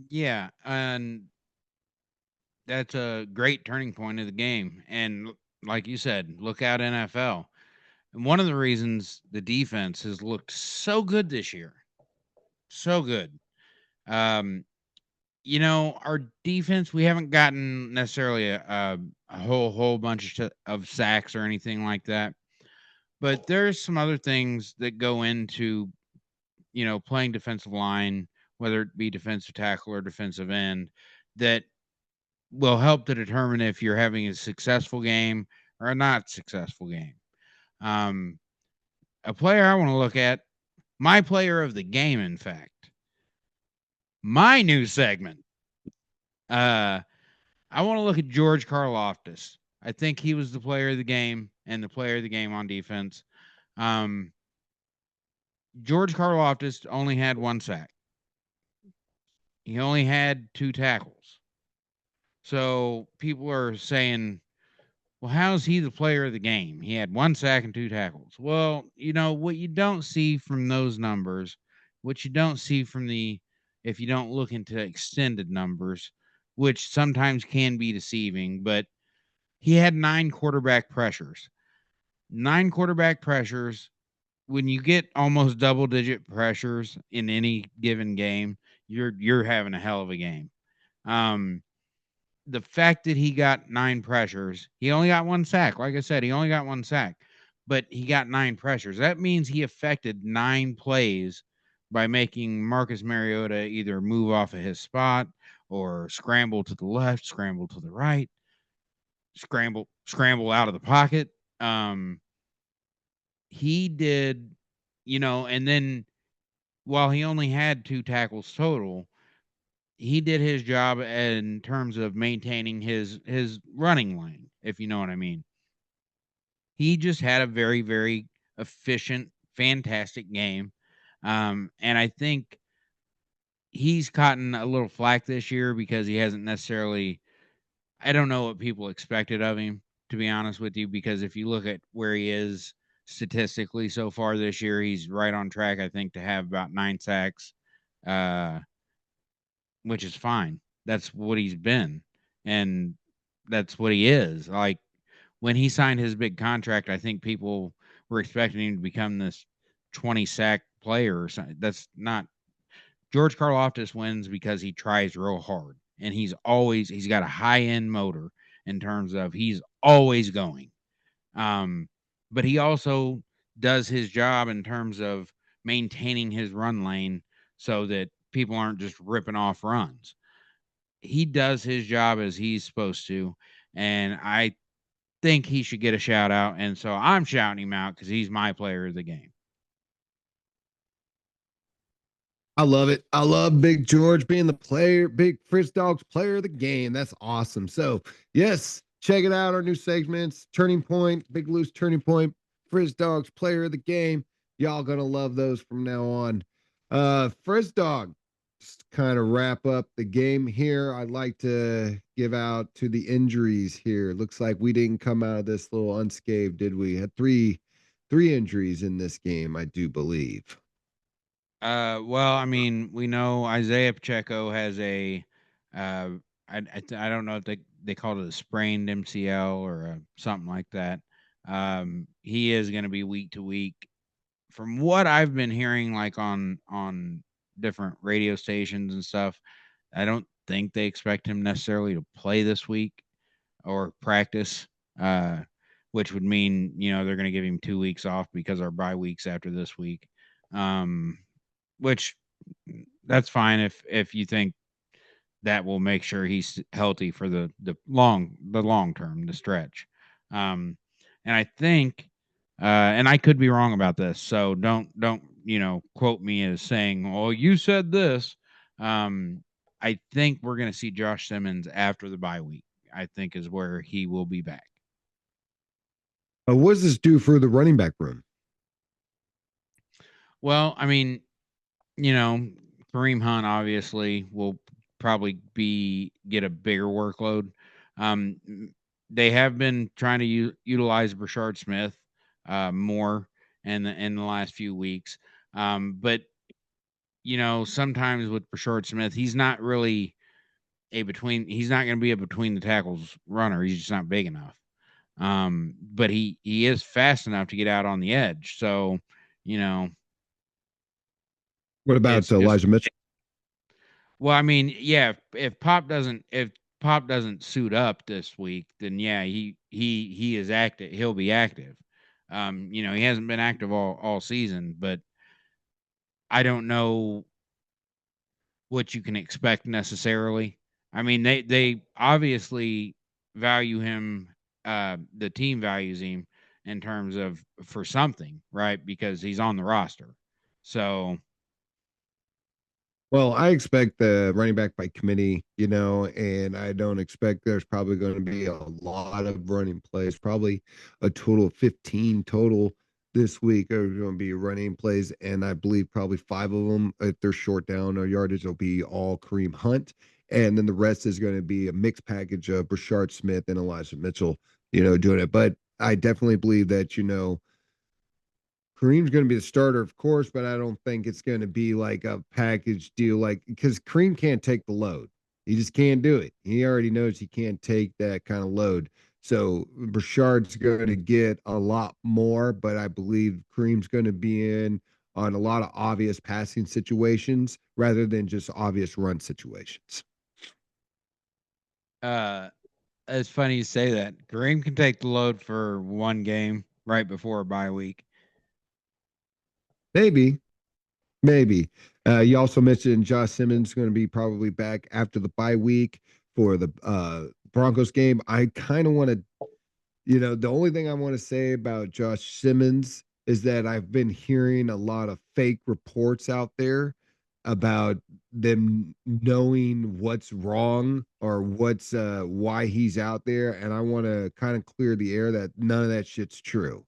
Yeah, and that's a great turning point of the game. And like you said, look out NFL. And one of the reasons the defense has looked so good this year, so good. Um, our defense, we haven't gotten necessarily a whole bunch of sacks or anything like that. But there's some other things that go into, playing defensive line, whether it be defensive tackle or defensive end, that will help to determine if you're having a successful game or a not successful game. Um, a player I want to look at, my player of the game, in fact, my new segment. I want to look at George Karlaftis. I think he was the player of the game and the player of the game on defense. George Karlaftis only had one sack. He only had 2 tackles. So people are saying, well, how's he the player of the game? He had 1 sack and 2 tackles. Well, what you don't see from those numbers, what you don't see from if you don't look into extended numbers, which sometimes can be deceiving, but he had 9 quarterback pressures. 9 quarterback pressures when you get almost double digit pressures in any given game, you're having a hell of a game. Um, the fact that he got 9 pressures, he only got 1 sack. Like I said, he only got 1 sack, but he got 9 pressures. That means he affected 9 plays by making Marcus Mariota either move off of his spot or scramble to the left, scramble to the right, scramble out of the pocket. Um, he did, and then while he only had 2 tackles total, he did his job in terms of maintaining his running lane, if you know what I mean. He just had a very, very efficient, fantastic game. And I think he's gotten a little flack this year because he hasn't necessarily, I don't know what people expected of him, to be honest with you, because if you look at where he is statistically so far this year, he's right on track, I think, to have about 9 sacks, uh, which is fine. That's what he's been. And that's what he is. Like when he signed his big contract, I think people were expecting him to become this 20 sack player or something. That's not George Karlaftis wins because he tries real hard and he's got a high end motor in terms of he's always going. Um, but he also does his job in terms of maintaining his run lane so that people aren't just ripping off runs. He does his job as he's supposed to, and I think he should get a shout out. And so I'm shouting him out because he's my player of the game. I love it. I love Big George being the player, Big Fritz Dogs player of the game. That's awesome. So, yes, check it out. Our new segments, Turning Point, Big Loose Turning Point, Frizz Dogs player of the game. Y'all gonna love those from now on. Frizz Dog, just kind of wrap up the game here. I'd like to give out to the injuries here. Looks like we didn't come out of this little unscathed, did we? Had three injuries in this game, I do believe. Well, I mean, we know Isaiah Pacheco has uh, I don't know if they called it a sprained MCL or something like that. He is going to be week to week. From what I've been hearing, like on different radio stations and stuff, I don't think they expect him necessarily to play this week or practice. Which would mean they're going to give him 2 weeks off because our bye weeks after this week. Um, which that's fine if you think that will make sure he's healthy for the long term, the stretch. Um, and I think, and I could be wrong about this, so don't quote me as saying, "Oh, you said this." Um, I think we're going to see Josh Simmons after the bye week. I think is where he will be back. What does this do for the running back room? Well, I mean, you know, Kareem Hunt obviously will probably be get a bigger workload. They have been trying to utilize Brashard Smith more in the last few weeks, but sometimes with Brashard Smith, he's not really a between. He's not going to be a between the tackles runner. He's just not big enough. But he is fast enough to get out on the edge. So you know, What about it's just Elijah Mitchell? well, I mean, yeah, if Pop doesn't suit up this week, then yeah, he is active. He'll be active. He hasn't been active all season, but I don't know what you can expect necessarily. I mean, they obviously value him. The team values him in terms of for something, right? Because he's on the roster. So Well, I expect the running back by committee, and I don't expect there's probably going to be a lot of running plays, probably a total of 15 total this week are going to be running plays. And I believe probably five of them, if they're short down or yardage, will be all Kareem Hunt. And then the rest is going to be a mixed package of Brashard Smith and Elijah Mitchell, doing it. But I definitely believe that, Kareem's going to be the starter, of course, but I don't think it's going to be like a package deal, like because Kareem can't take the load. He just can't do it. He already knows he can't take that kind of load. So Brashard's going to get a lot more, but I believe Kareem's going to be in on a lot of obvious passing situations rather than just obvious run situations. Uh, it's funny you say that. Kareem can take the load for one game right before a bye week. Maybe, maybe. You also mentioned Josh Simmons going to be probably back after the bye week for the Broncos game. I kind of want to, the only thing I want to say about Josh Simmons is that I've been hearing a lot of fake reports out there about them knowing what's wrong or what's why he's out there, and I want to kind of clear the air that none of that shit's true.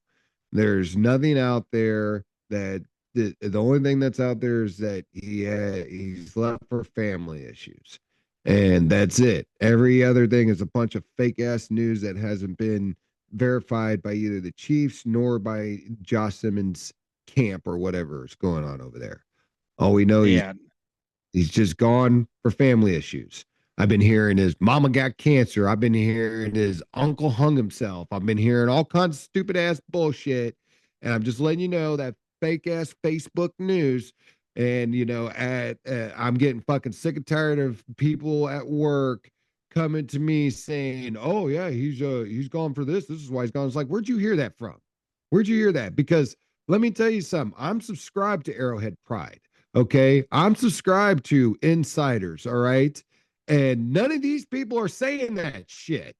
There's nothing out there that the only thing that's out there is that he's left for family issues. And that's it. Every other thing is a bunch of fake ass news that hasn't been verified by either the Chiefs nor by Josh Simmons camp or whatever is going on over there. All we know Yeah, he's just gone for family issues. I've been hearing his mama got cancer. I've been hearing his uncle hung himself. I've been hearing all kinds of stupid ass bullshit. And I'm just letting you know that fake ass Facebook news. And, I'm getting fucking sick and tired of people at work coming to me saying, oh, yeah, he's gone for this. This is why he's gone. It's like, where'd you hear that from? Where'd you hear that? Because let me tell you something. I'm subscribed to Arrowhead Pride. Okay. I'm subscribed to insiders. All right. And none of these people are saying that shit.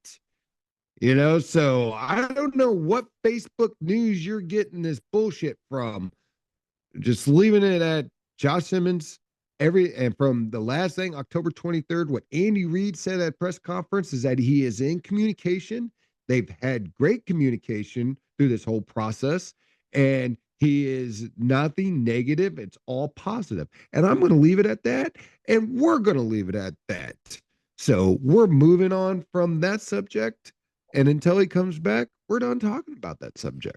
So I don't know what Facebook news you're getting this bullshit from. Just leaving it at Josh Simmons. And from the last thing, October 23rd, what Andy Reid said at press conference is that he is in communication. They've had great communication through this whole process, and he is nothing negative. It's all positive. And I'm going to leave it at that. And we're going to leave it at that. So we're moving on from that subject. And until he comes back, we're done talking about that subject.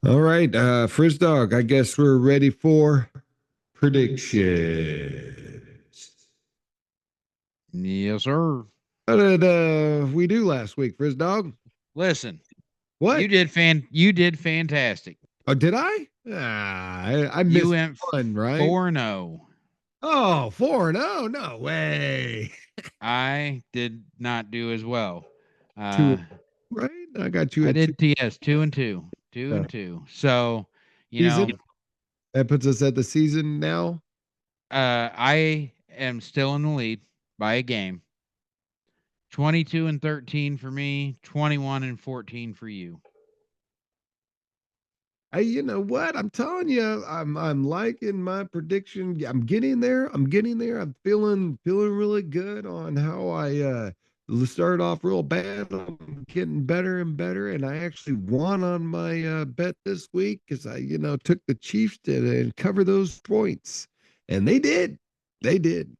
All right, Frizz Dog, I guess we're ready for predictions. yes, sir. How did we do last week, Frizz Dog? Listen, What? you did fantastic. Oh, did I? I You missed went one, right? 4-0. Oh, 4-0. No way. I did not do as well. Two, Uh, right? I got you I at two. did TS 2-2, two Uh, and two. So, you season. know, That puts us at the season now. I am still in the lead by a game. 22-13 for me, 21-14 for you. You know what? I'm telling you, I'm liking my prediction. Yeah, I'm getting there. I'm getting there. I'm feeling really good on how I started off real bad. I'm getting better and better, and I actually won on my bet this week because I took the Chiefs to cover those points, and they did. They did.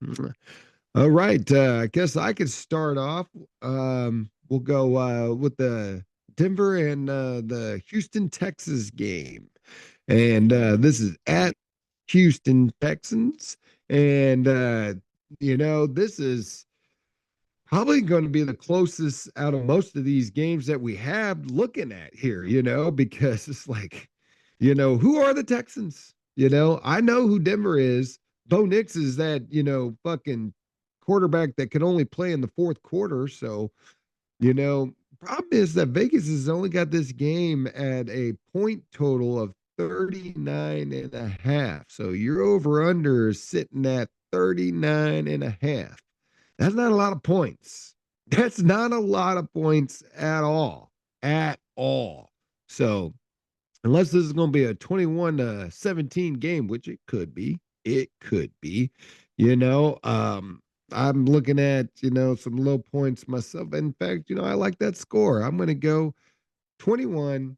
All right. I guess I could start off. We'll go with the Denver and the Houston, Texas game. And this is at Houston Texans. And, this is probably going to be the closest out of most of these games that we have looking at here, because it's like, who are the Texans? I know who Denver is. Bo Nix is that, fucking quarterback that can only play in the fourth quarter. So, problem is that Vegas has only got this game at a point total of 39 and a half. So your over under is sitting at 39 and a half. That's not a lot of points. That's not a lot of points at all. At all. So unless this is going to be a 21-17 game, which it could be, I'm looking at, some low points myself. In fact, I like that score. I'm going to go 21-17.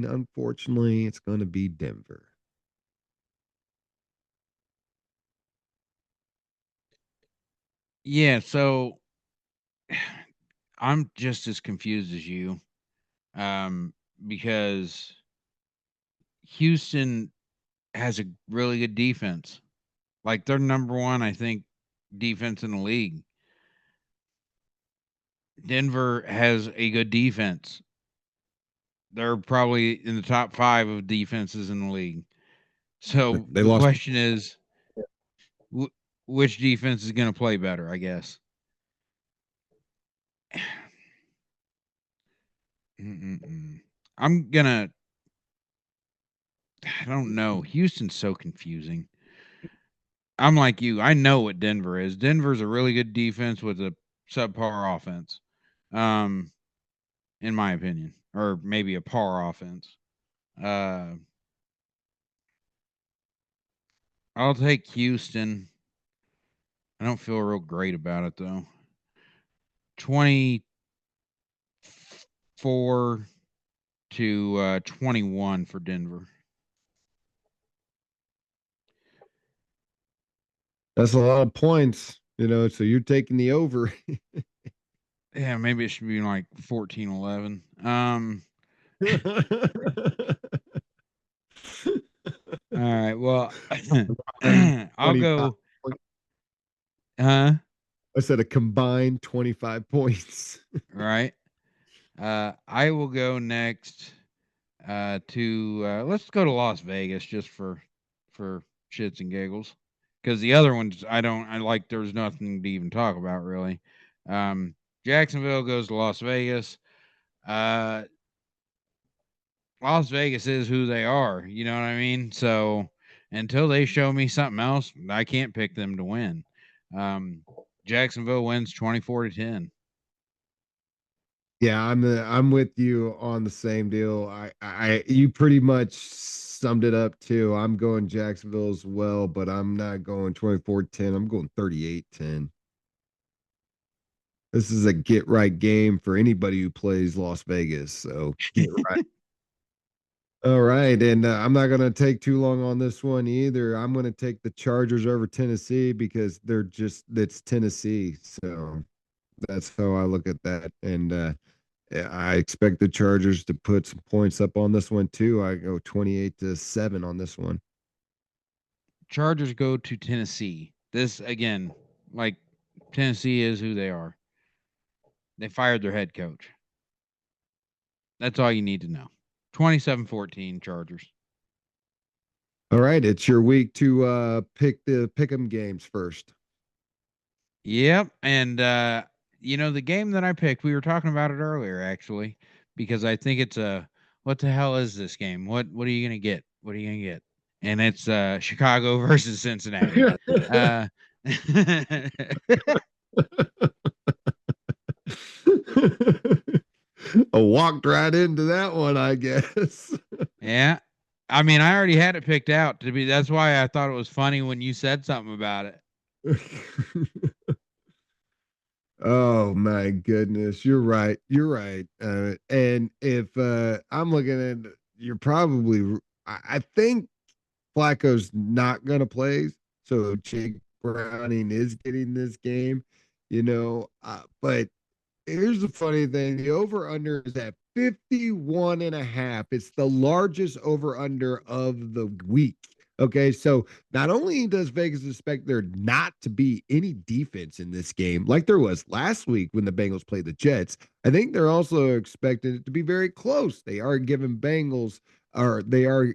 Unfortunately, it's going to be Denver. Yeah, so I'm just as confused as you. Um, because Houston has a really good defense. Like they're number one, I think, defense in the league. Denver has a good defense. They're probably in the top 5 of defenses in the league. So They the lost. question is, wh- which defense is going to play better? I guess. Mm-mm-mm. I'm gonna. I don't know. Houston's so confusing. I'm like you. I know what Denver is. Denver's a really good defense with a subpar offense. Um, in my opinion, or maybe a par offense. Uh, I'll take Houston. I don't feel real great about it though. 24 to 21 for Denver. That's a lot of points, so you're taking the over. Yeah, maybe it should be like 14-11. All right. Well, Combined I'll 25 go. points. Huh? I said a combined 25 points. Right. I will go next. To let's go to Las Vegas just for shits and giggles, because the other ones I don't. I like. There's nothing to even talk about really. Um, Jacksonville goes to Las Vegas. Uh, Las Vegas is who they are. You know what I mean? So until they show me something else, I can't pick them to win. Um, Jacksonville wins 24-10. Yeah, I'm with you on the same deal. You pretty much summed it up too. I'm going Jacksonville as well, but I'm not going 24-10. I'm going 38-10. This is a get right game for anybody who plays Las Vegas. So get right. All right, and I'm not going to take too long on this one either. I'm going to take the Chargers over Tennessee because it's Tennessee. So that's how I look at that. And yeah, I expect the Chargers to put some points up on this one too. I go 28-7 on this one. Chargers go to Tennessee. This again, like Tennessee is who they are. They fired their head coach. That's all you need to know. 27-14 Chargers. All right, it's your week to pick the pick 'em games first. Yep, and the game that I picked, we were talking about it earlier actually, because I think it's a what the hell is this game? What are you going to get? What are you going to get? And it's Chicago versus Cincinnati. Uh I walked right into that one, I guess. yeah. I mean, I already had it picked out to be that's why I thought it was funny when you said something about it. Oh my goodness, you're right. You're right. And if I'm looking at, you're probably. I think Flacco's not gonna play, so Jake Browning is getting this game. But here's the funny thing. The over under is at 51 and a half. It's the largest over under of the week. Okay. So not only does Vegas expect there not to be any defense in this game, like there was last week when the Bengals played the Jets, I think they're also expecting it to be very close. They are giving Bengals, or they are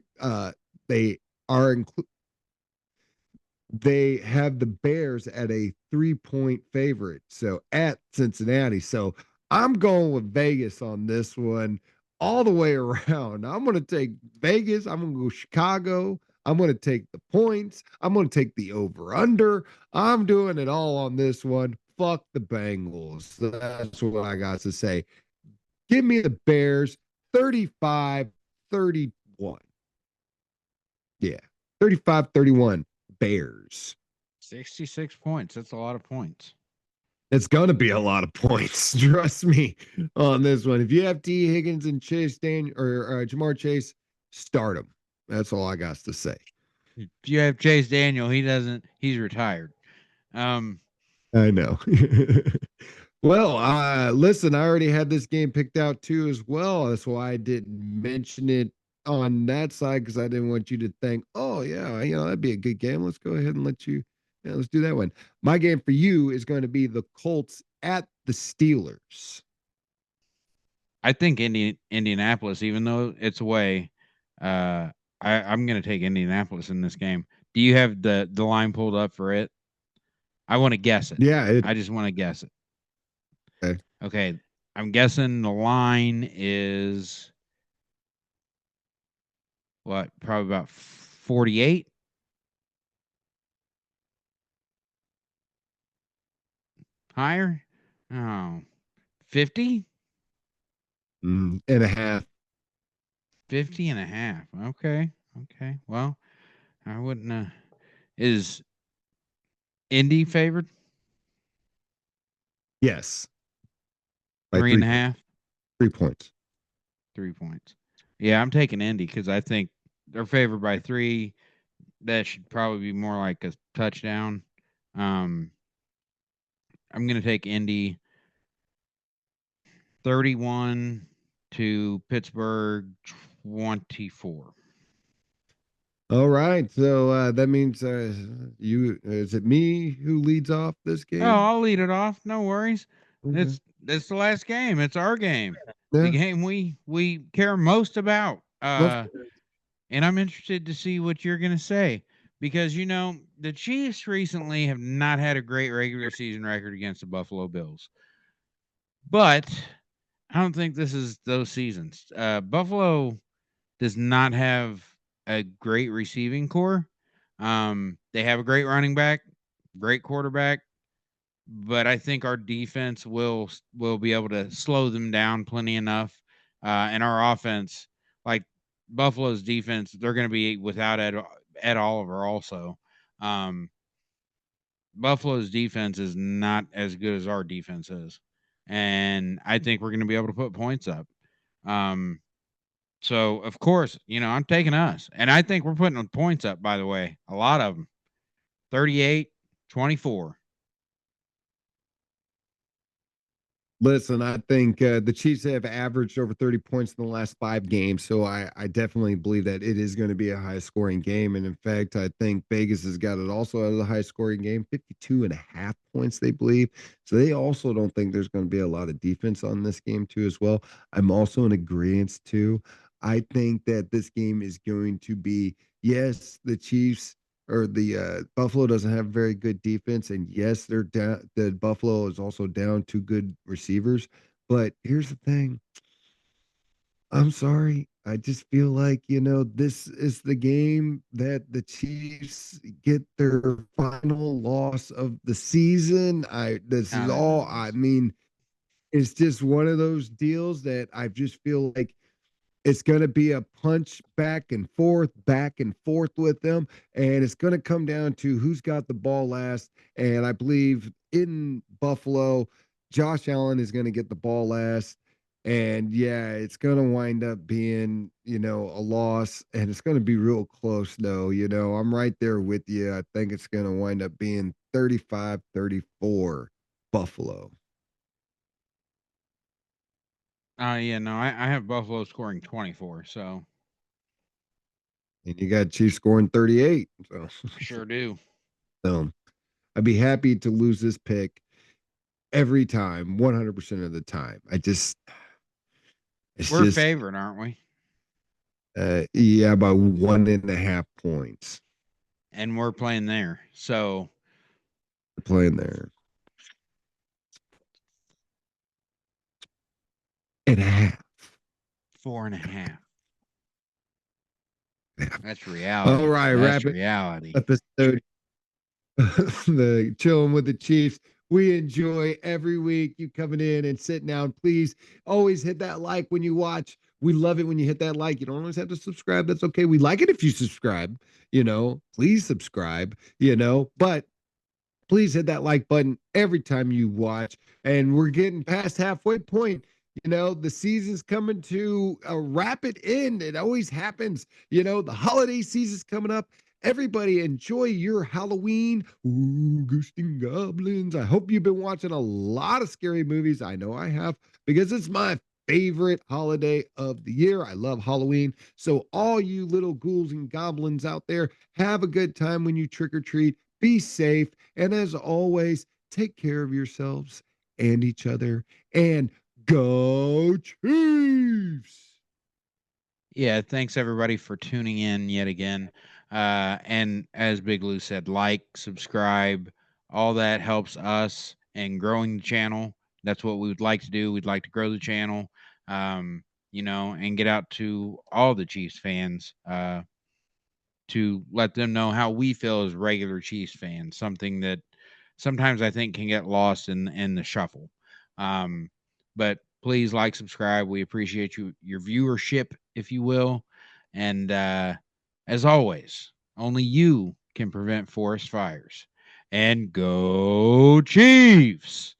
they have the Bears at a 3-point favorite. So at Cincinnati. So I'm going with Vegas on this one all the way around. I'm going to take Vegas. I'm going to go Chicago. I'm going to take the points. I'm going to take the over under. I'm doing it all on this one. Fuck the Bengals. That's what I got to say. Give me the Bears 35-31. Yeah. 35-31 Bears. 66 points. That's a lot of points. It's going to be a lot of points. Trust me on this one. If you have T. Higgins and Chase Daniel or Jamar Chase, start them. That's all I got to say. If you have Chase Daniel, he's retired. Um I know. Well, listen, I already had this game picked out too as well. That's why I didn't mention it on that side because I didn't want you to think, oh yeah, that'd be a good game. Let's go ahead and let's do that one. My game for you is going to be the Colts at the Steelers? I think Indianapolis, even though it's away, uh, I'm going to take Indianapolis in this game. Do you have the line pulled up for it? I want to guess it. Yeah, I just want to guess it. okay. Okay, I'm guessing the line is what? Probably about 48 higher. Oh, 50? And a half. 50 and a half. Okay. Okay. Well, I wouldn't. Is Indy favored? Yes, by Three and a half. 3 points. 3 points. Yeah, I'm taking Indy because I think they're favored by three. That should probably be more like a touchdown. Um, I'm going to take Indy 31 to Pittsburgh 24. All right. So that means you is it me who leads off this Oh, game? I'll lead it off. No worries. Okay. It's the last game. It's our game. The Yeah. game we care most about. Of And I'm interested to see what you're going to say because the Chiefs recently have not had a great regular season record against the Buffalo Bills. But I don't think this is those seasons. Buffalo does not have a great receiving core. They have a great running back, great quarterback, but I think our defense will be able to slow them down plenty enough. And our offense, like Buffalo's defense, they're going to be without Ed Oliver also. Um, Buffalo's defense is not as good as our defense is, and I think we're going to be able to put points up. Um, so of course, I'm taking us, and I think we're putting points up. By the way, a lot of them, 38-24. Listen, I think the Chiefs have averaged over 30 points in the last 5 games. So I definitely believe that it is going to be a high scoring game. And in fact, I think Vegas has got it also as a high scoring game, 52.5 points, they believe. So they also don't think there's going to be a lot of defense on this game, too, as well. I'm also in agreement, too. I think that this game is going to be, yes, the Chiefs or the Buffalo doesn't have very good defense, and yes, they're down. The Buffalo is also down 2 good receivers. But here's the thing: I'm sorry, I just feel like this is the game that the Chiefs get their final loss of the season. I this Now is that all. I does. mean, it's just one of those deals that I just feel like it's going to be a punch back and forth with them. And it's going to come down to who's got the ball last. And I believe in Buffalo, Josh Allen is going to get the ball last. And yeah, it's going to wind up being, a loss. And it's going to be real close, though. I'm right there with you. I think it's going to wind up being 35-34 Buffalo. Yeah, no, I have Buffalo scoring 24, so And you got Chiefs scoring 38. So, sure do. so I'd be happy to lose this pick every time, 100% of the time. It's We're just, favored, aren't we? yeah, by 1.5 points And we're playing there. So playing there. And a half. 4.5. Yeah. That's All reality. right, That's wrap it reality. episode. The chilling with the Chiefs. We enjoy every week you coming in and sitting down. Please always hit that like when you watch. We love it when you hit that like. You don't always have to subscribe. That's okay. We like it if you subscribe. Please subscribe. But please hit that like button every time you watch. And we're getting past halfway point. The season's coming to a rapid end. It always happens. The holiday season's coming up. Everybody enjoy your Halloween. Ooh, ghosts and goblins. I hope you've been watching a lot of scary movies. I know I have because it's my favorite holiday of the year. I love Halloween. So all you little ghouls and goblins out there, have a good time when you trick or treat. Be safe. And as always, take care of yourselves and each other. And go Chiefs! Yeah, thanks everybody for tuning in yet again. And as Big Lou said, like, subscribe, all that helps us in growing the channel. That's what we would like to do. We'd like to grow the channel, and get out to all the Chiefs fans to let them know how we feel as regular Chiefs fans. Something that sometimes I think can get lost in the shuffle. Um, but please like, subscribe. We appreciate your viewership, if you will. And as always, only you can prevent forest fires. And go Chiefs!